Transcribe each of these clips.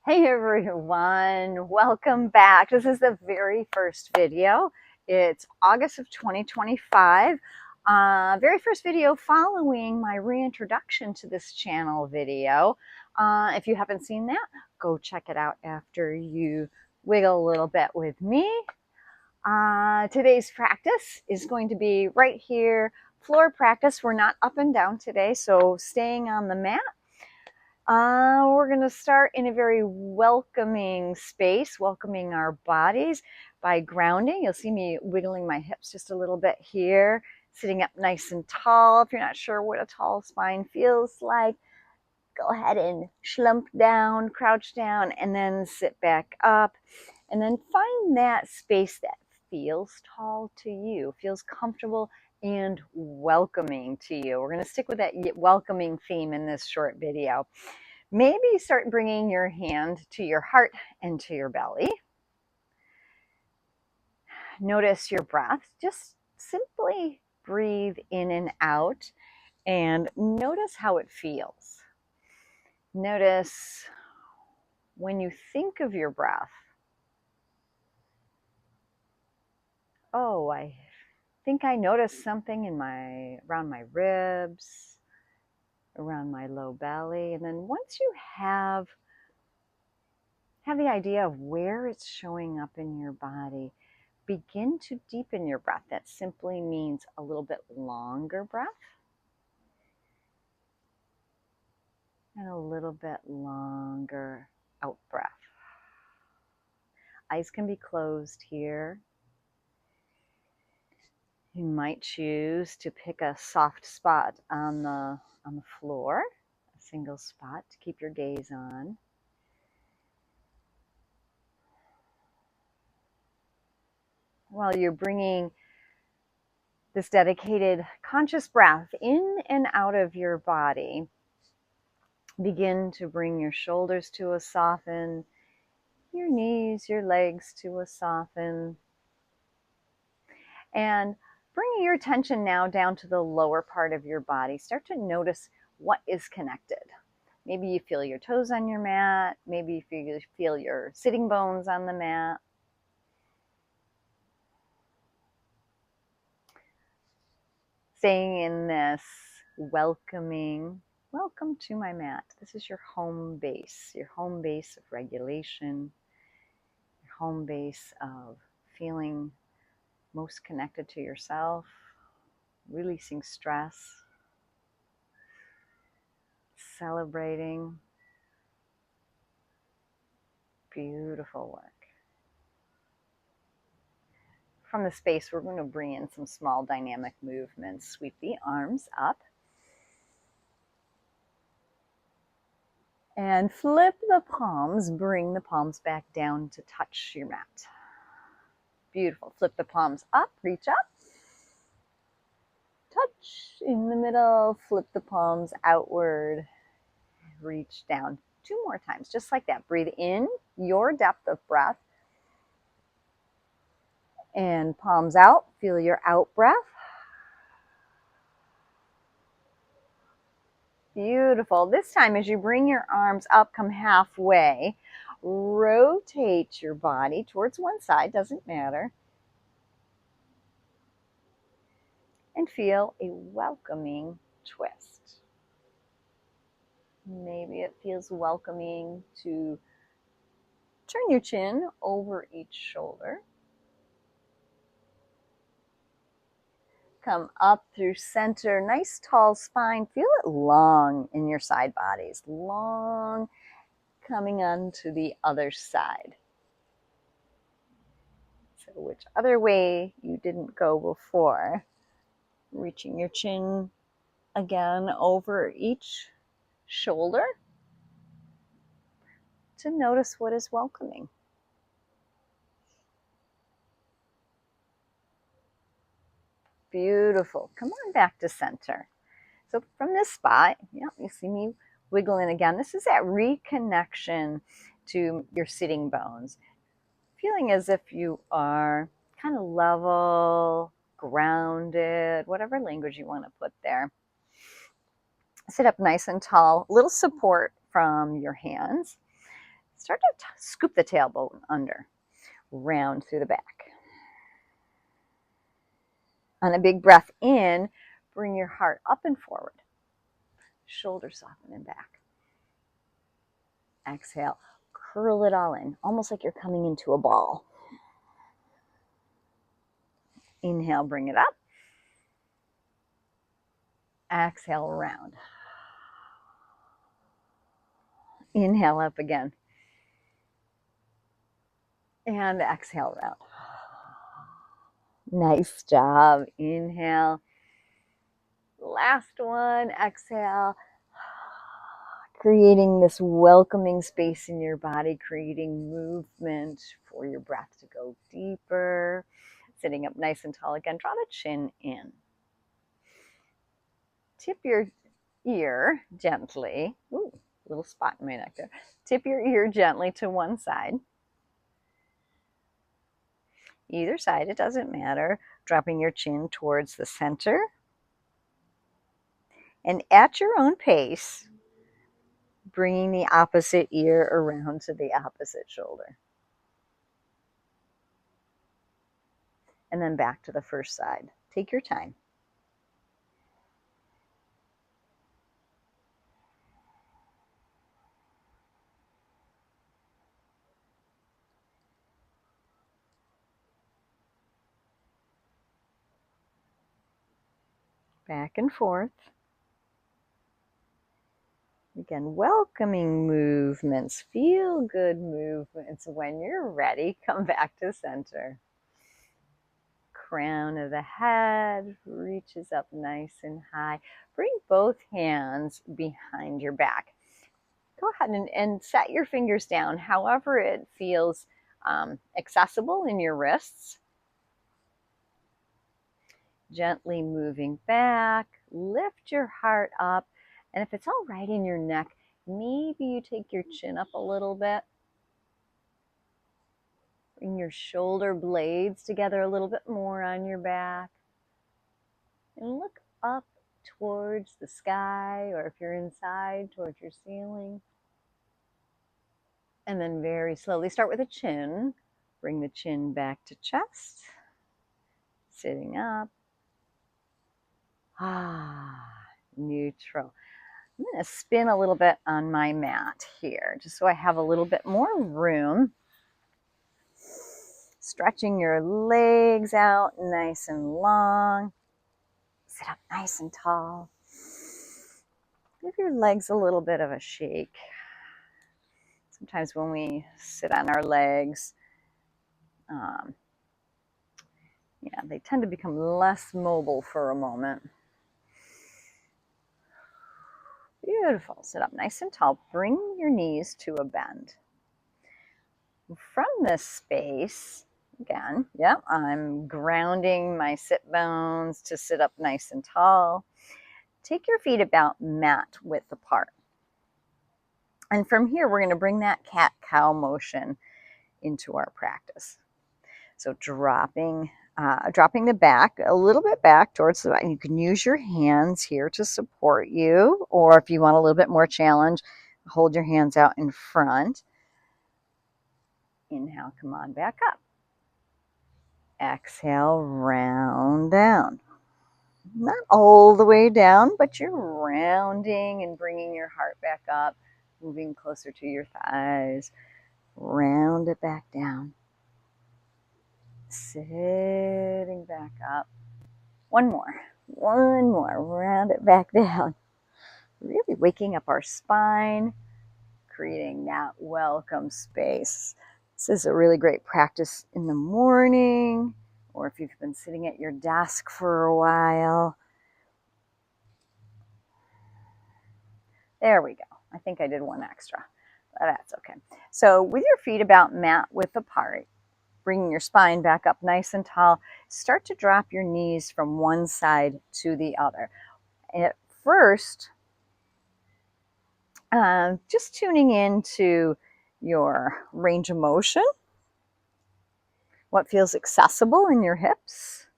Hey everyone, welcome back. This is the very first video. It's August of 2025. Very first video following my reintroduction to this channel video. If you haven't seen that, go check it out after you wiggle a little bit with me. Today's practice is going to be right here, floor practice. We're not up and down today, so staying on the mat. We're going to start in a very welcoming space, welcoming our bodies by grounding. You'll see me wiggling my hips just a little bit here, sitting up nice and tall. If you're not sure what a tall spine feels like, go ahead and slump down, crouch down, and then sit back up. And then find that space that feels tall to you, feels comfortable and welcoming to you. We're going to stick with that welcoming theme in this short video. Maybe start bringing your hand to your heart and to your belly. Notice your breath. Just simply breathe in and out and notice how it feels. Notice when you think of your breath, oh, I think I noticed something in around my ribs, around my low belly. And then once you have the idea of where it's showing up in your body, begin to deepen your breath. That simply means a little bit longer breath and a little bit longer out breath. Eyes can be closed here. You might choose to pick a soft spot on the floor, a single spot to keep your gaze on. While you're bringing this dedicated conscious breath in and out of your body, begin to bring your shoulders to a soften, your knees, your legs to a soften. And bringing your attention now down to the lower part of your body, start to notice what is connected. Maybe you feel your toes on your mat. Maybe you feel your sitting bones on the mat. Staying in this welcoming, welcome to my mat. This is your home base of regulation, your home base of feeling most connected to yourself, releasing stress, celebrating. Beautiful work. From the space, we're going to bring in some small dynamic movements. Sweep the arms up and flip the palms. Bring the palms back down to touch your mat. Beautiful. Flip the palms up, reach up. Touch in the middle, flip the palms outward, reach down. 2 more times, just like that. Breathe in your depth of breath and palms out. Feel your out breath. Beautiful. This time, as you bring your arms up, come halfway. Rotate your body towards one side, doesn't matter. And feel a welcoming twist. Maybe it feels welcoming to turn your chin over each shoulder. Come up through center, nice tall spine. Feel it long in your side bodies, long coming on to the other side. So which other way you didn't go before. Reaching your chin again over each shoulder to notice what is welcoming. Beautiful. Come on back to center. So from this spot, you see me wiggling again. This is that reconnection to your sitting bones. Feeling as if you are kind of level, grounded, whatever language you want to put there. Sit up nice and tall, little support from your hands. Start to scoop the tailbone under, round through the back. On a big breath in, bring your heart up and forward. Shoulders soften and back. Exhale, curl it all in, almost like you're coming into a ball. Inhale, bring it up. Exhale, round. Inhale up again. And exhale, round. Nice job. Inhale. Last one. Exhale. Creating this welcoming space in your body, creating movement for your breath to go deeper. Sitting up nice and tall again. Draw the chin in. Tip your ear gently. Ooh, little spot in my neck there. Tip your ear gently to one side. Either side, it doesn't matter. Dropping your chin towards the center. And at your own pace, bringing the opposite ear around to the opposite shoulder. And then back to the first side. Take your time. Back and forth. Again, welcoming movements, feel good movements. When you're ready, come back to center. Crown of the head reaches up nice and high. Bring both hands behind your back. Go ahead and set your fingers down however it feels accessible in your wrists. Gently moving back, lift your heart up. And if it's all right in your neck, maybe you take your chin up a little bit. Bring your shoulder blades together a little bit more on your back. And look up towards the sky, or if you're inside, towards your ceiling. And then very slowly start with a chin. Bring the chin back to chest. Sitting up. Neutral. I'm going to spin a little bit on my mat here, just so I have a little bit more room. Stretching your legs out nice and long. Sit up nice and tall. Give your legs a little bit of a shake. Sometimes when we sit on our legs, they tend to become less mobile for a moment. Beautiful. Sit up nice and tall. Bring your knees to a bend. From this space, again, I'm grounding my sit bones to sit up nice and tall. Take your feet about mat width apart. And from here, we're going to bring that cat-cow motion into our practice. So dropping the back a little bit back towards the back. You can use your hands here to support you, or if you want a little bit more challenge, hold your hands out in front. Inhale, come on back up. Exhale, round down. Not all the way down, but you're rounding and bringing your heart back up, moving closer to your thighs. Round it back down. Sitting back up. One more. Round it back down. Really waking up our spine, creating that welcome space. This is a really great practice in the morning, or if you've been sitting at your desk for a while. There we go. I think I did one extra, but that's okay. So with your feet about mat width apart, bringing your spine back up nice and tall, start to drop your knees from one side to the other. At first, just tuning into your range of motion, what feels accessible in your hips.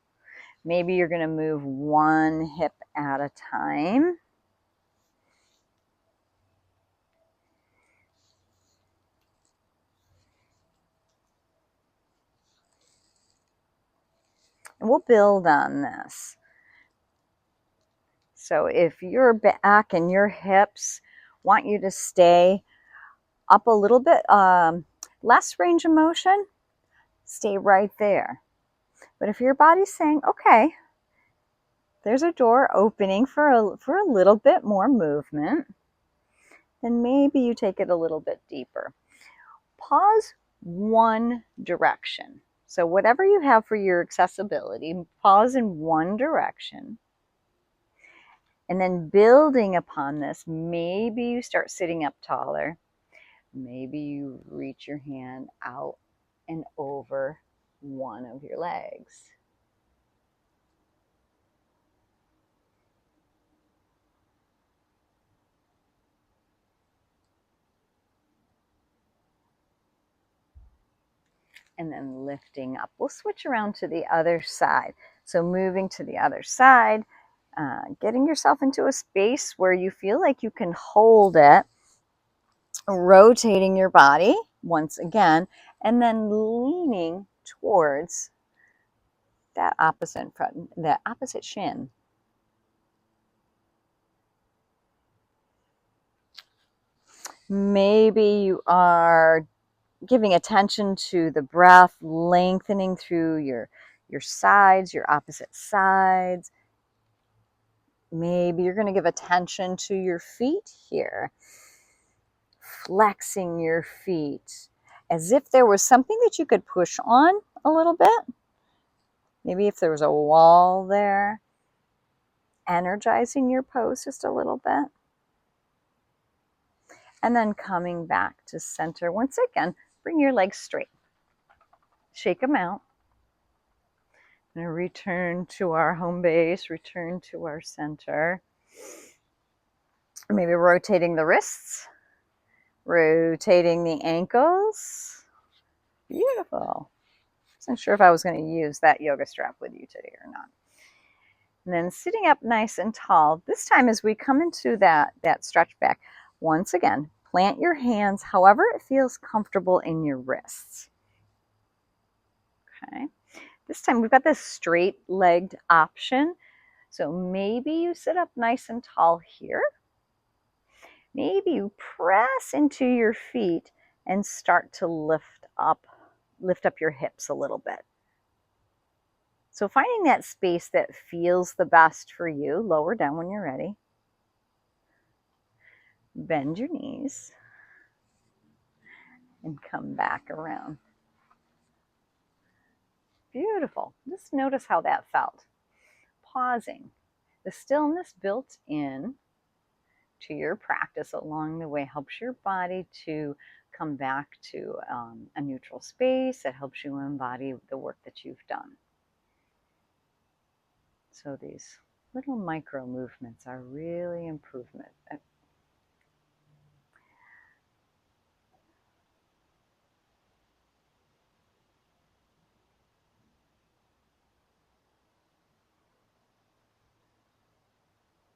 Maybe you're going to move one hip at a time. And we'll build on this. So if your back and your hips want you to stay up a little bit, less range of motion, stay right there. But if your body's saying, okay, there's a door opening for a little bit more movement, then maybe you take it a little bit deeper. Pause one direction. So whatever you have for your accessibility, pause in one direction. And then building upon this, maybe you start sitting up taller. Maybe you reach your hand out and over one of your legs. And then lifting up. We'll switch around to the other side. So moving to the other side, getting yourself into a space where you feel like you can hold it, rotating your body once again, and then leaning towards that opposite front, that opposite shin. Maybe you are giving attention to the breath, lengthening through your sides, your opposite sides. Maybe you're going to give attention to your feet here, flexing your feet as if there was something that you could push on a little bit. Maybe if there was a wall there, energizing your pose just a little bit. And then coming back to center. Once again, bring your legs straight. Shake them out. And return to our home base, return to our center. Maybe rotating the wrists, rotating the ankles. Beautiful. Wasn't sure if I was going to use that yoga strap with you today or not. And then sitting up nice and tall. This time as we come into that stretch back, once again, plant your hands however it feels comfortable in your wrists. Okay. This time we've got this straight-legged option. So maybe you sit up nice and tall here. Maybe you press into your feet and start to lift up your hips a little bit. So finding that space that feels the best for you, lower down when you're ready. Bend your knees and come back around. Beautiful. Just notice how that felt. Pausing. The stillness built in to your practice along the way helps your body to come back to a neutral space. It helps you embody the work that you've done. So these little micro movements are really improvement.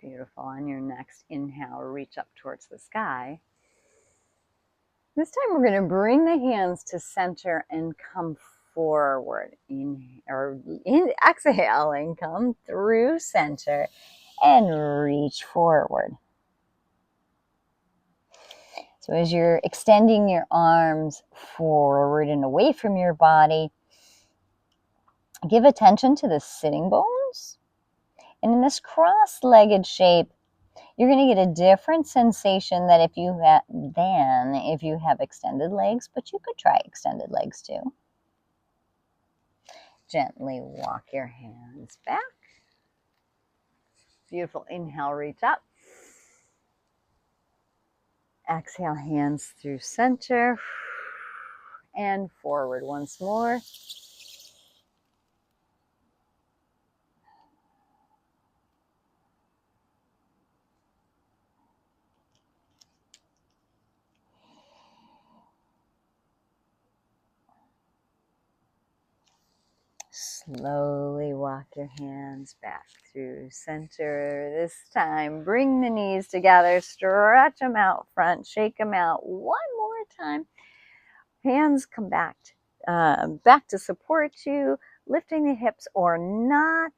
Beautiful. On your next inhale, reach up towards the sky. This time we're going to bring the hands to center and come forward. Exhale and come through center and reach forward. So as you're extending your arms forward and away from your body, give attention to the sitting bones. And in this cross-legged shape, you're going to get a different sensation than if you have extended legs, but you could try extended legs too. Gently walk your hands back. Beautiful. Inhale, reach up. Exhale, hands through center and forward once more. Slowly walk your hands back through center. This time, bring the knees together, stretch them out front, shake them out one more time. Hands come back to support you. lifting the hips or not.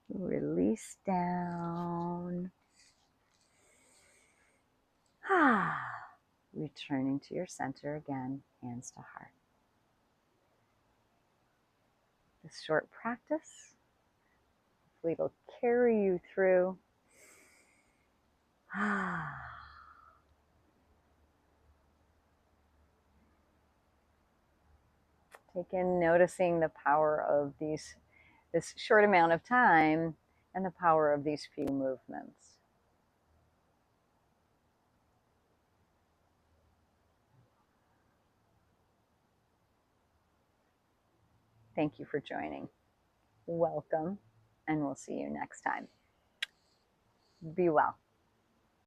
Release down. Returning to your center again, hands to heart. This short practice, hopefully it'll carry you through. Take in noticing the power of this short amount of time and the power of these few movements. Thank you for joining. Welcome, and we'll see you next time. Be well.